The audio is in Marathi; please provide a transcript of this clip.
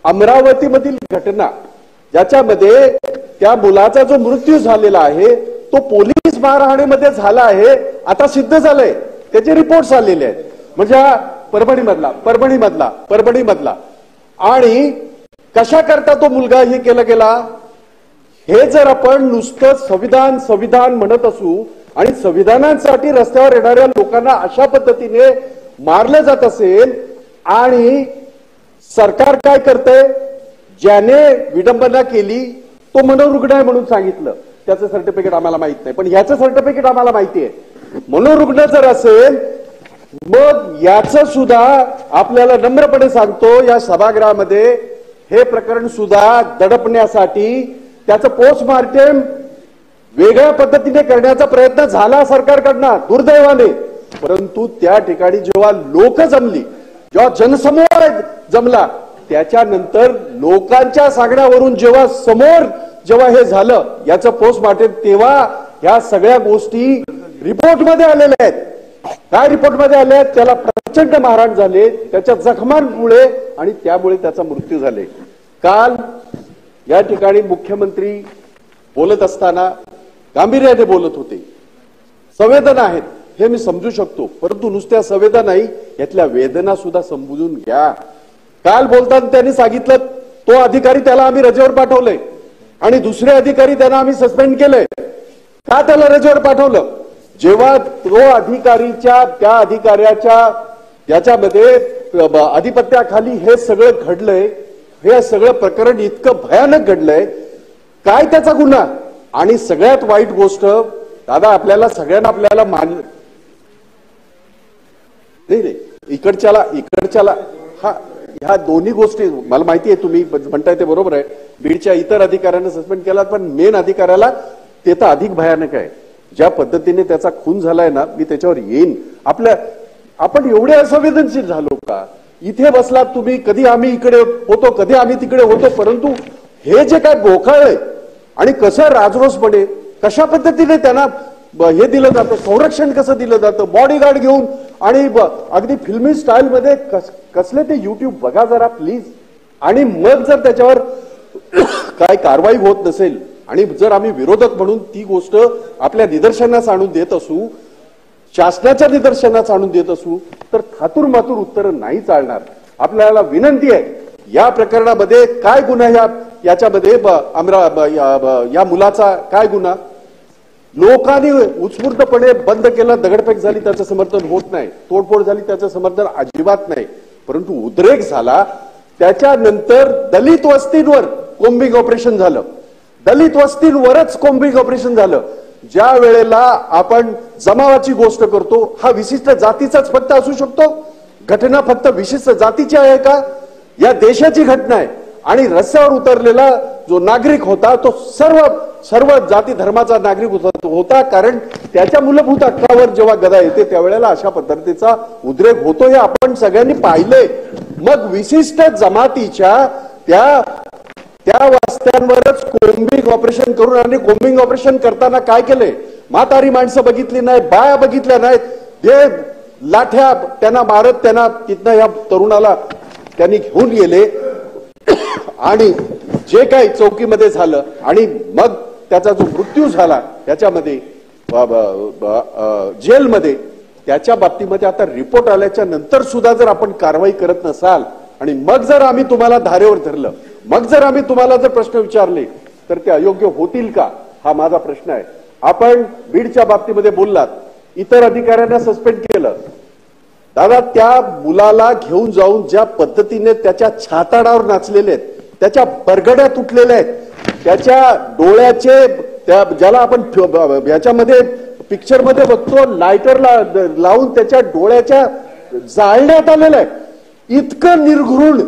अमरावतीमधील घटना ज्याच्यामध्ये त्या मुलाचा जो मृत्यू झालेला आहे तो पोलीस मारहाणीमध्ये झाला आहे, आता सिद्ध झालंय, त्याचे रिपोर्ट्स आलेले आहेत. म्हणजे परभणीमधला आणि कशा करता तो मुलगा हे केला गेला, हे जर आपण नुसतं संविधान म्हणत असू आणि संविधानासाठी रस्त्यावर येणाऱ्या लोकांना अशा पद्धतीने मारलं जात असेल आणि सरकार काय करतंय, ज्याने विडंबना केली तो मनोरुग्ण आहे म्हणून सांगितलं, त्याचं सर्टिफिकेट आम्हाला माहित नाही, पण याचं सर्टिफिकेट आम्हाला माहिती आहे. मनोरुग्ण जर असेल मग याचं सुद्धा आपल्याला नम्रपणे सांगतो, या सभागृहामध्ये हे प्रकरण सुद्धा दडपण्यासाठी त्याचं पोस्टमार्टम वेगळ्या पद्धतीने करण्याचा प्रयत्न झाला सरकारकडनं दुर्दैवाने. परंतु त्या ठिकाणी जेव्हा लोक जमली, जेव्हा जनसमूह जमला, त्याच्यानंतर लोकांच्या सांगण्यावरून जेव्हा हे झालं याचं पोस्टमार्टम, तेव्हा या सगळ्या गोष्टी रिपोर्टमध्ये आलेल्या आहेत. काय रिपोर्टमध्ये आले आहेत, त्याला प्रचंड मारहाण झाले, त्याच्या जखमांमुळे आणि त्यामुळे त्याचा मृत्यू झाले. काल या ठिकाणी मुख्यमंत्री बोलत असताना गांभीर्याने बोलत होते. संवेदना आहेत हे मी समजू शकतो, परंतु नुसत्या संवेदना नाही, यातल्या वेदना सुद्धा समजून घ्या. काल बोलताना त्यांनी सांगितलं तो अधिकारी त्याला आम्ही रजेवर पाठवलंय आणि दुसरे अधिकारी त्यांना आम्ही सस्पेंड केलंय. का त्याला रजेवर पाठवलं? जेव्हा तो त्या अधिकाऱ्याच्या याच्यामध्ये अधिपत्याखाली हे सगळं घडलंय, हे सगळं प्रकरण इतकं भयानक घडलंय, काय त्याचा गुन्हा? आणि सगळ्यात वाईट गोष्ट दादा, सगळ्यांना आपल्याला नाही इकडच्याला ह्या दोन्ही गोष्टी मला माहिती आहे, तुम्ही म्हणताय ते बरोबर आहे. बीडच्या इतर अधिकाऱ्यांना सस्पेंड केला, पण मेन अधिकाऱ्याला ते तर अधिक भयानक आहे. ज्या पद्धतीने त्याचा खून झालाय ना, मी त्याच्यावर येईन. आपण एवढे असंवेदनशील झालो का? इथे बसलात तुम्ही, कधी आम्ही इकडे होतो, कधी आम्ही तिकडे होतो, परंतु हे जे काय गोकाळ आणि कसं राजरोसपणे कशा पद्धतीने त्यांना हे दिलं जातं, संरक्षण कसं दिलं जातं, बॉडीगार्ड घेऊन आणि अगदी फिल्मी स्टाईल मध्ये कसले ते युट्यूब बघा जरा प्लीज. आणि मग जर त्याच्यावर काय कारवाई होत नसेल आणि जर आम्ही विरोधक म्हणून ती गोष्ट आपल्या निदर्शनास आणून देत असू, शासनाच्या निदर्शनास आणून देत असू, तर थातूरमातूर उत्तर नाही चालणार. आपल्याला विनंती आहे, या प्रकरणामध्ये काय गुन्हा, याच्यामध्ये या मुलाचा काय गुन्हा? लोकांनी उत्स्फूर्तपणे बंद केला, दगडफेक झाली, त्याचं समर्थन होत नाही, तोडफोड झाली, त्याचं समर्थन अजिबात नाही, परंतु उद्रेक झाला. त्याच्यानंतर दलित वस्तींवर कोम्बिंग ऑपरेशन झालं, दलित वस्तींवरच कोम्बिंग ऑपरेशन झालं. ज्या वेळेला आपण जमावाची गोष्ट करतो, हा विशिष्ट जातीचाच फक्त असू शकतो? घटना फक्त विशिष्ट जातीची आहे का? या देशाची घटना आहे आणि रस्त्यावर उतरलेला जो नागरिक होता तो सर्व जाती धर्माचा नागरिक होता, कारण त्याच्या मूलभूत हक्कावर जेव्हा गदा येते त्यावेळेला अशा पद्धतीचा उद्रेक होतो, हे आपण सगळ्यांनी पाहिलंय. मग विशिष्ट जमातीच्या त्या वस्त्यांवरच कोम्बिंग ऑपरेशन करून, आणि कोम्बिंग ऑपरेशन करताना काय केलंय? म्हातारी माणसं बघितली नाही, बाया बघितल्या नाहीत, ते लाठ्या त्यांना मारत त्यांना तिथनं या तरुणाला त्यांनी घेऊन गेले आणि जे काही चौकीमध्ये झालं आणि मग त्याचा जो मृत्यू झाला त्याच्यामध्ये जेलमध्ये, त्याच्या बाबतीमध्ये आता रिपोर्ट आल्याच्या नंतर सुद्धा जर आपण कारवाई करत नसाल आणि मग जर आम्ही तुम्हाला धारेवर धरलं, मग जर आम्ही तुम्हाला जर प्रश्न विचारले, तर ते अयोग्य होतील का? हा माझा प्रश्न आहे. आपण बीडच्या बाबतीमध्ये बोललात, इतर अधिकाऱ्यांना सस्पेंड केलं. दादा, त्या मुलाला घेऊन जाऊन ज्या पद्धतीने त्याच्या छाताडावर नाचलेले आहेत, त्याच्या बरगड्या तुटलेल्या आहेत, त्याच्या डोळ्याचे ज्याला आपण याच्यामध्ये पिक्चर मध्ये बघतो लायटरला लावून त्याच्या डोळ्याच्या जाळण्यात आलेलं आहे. इतकं निर्घृण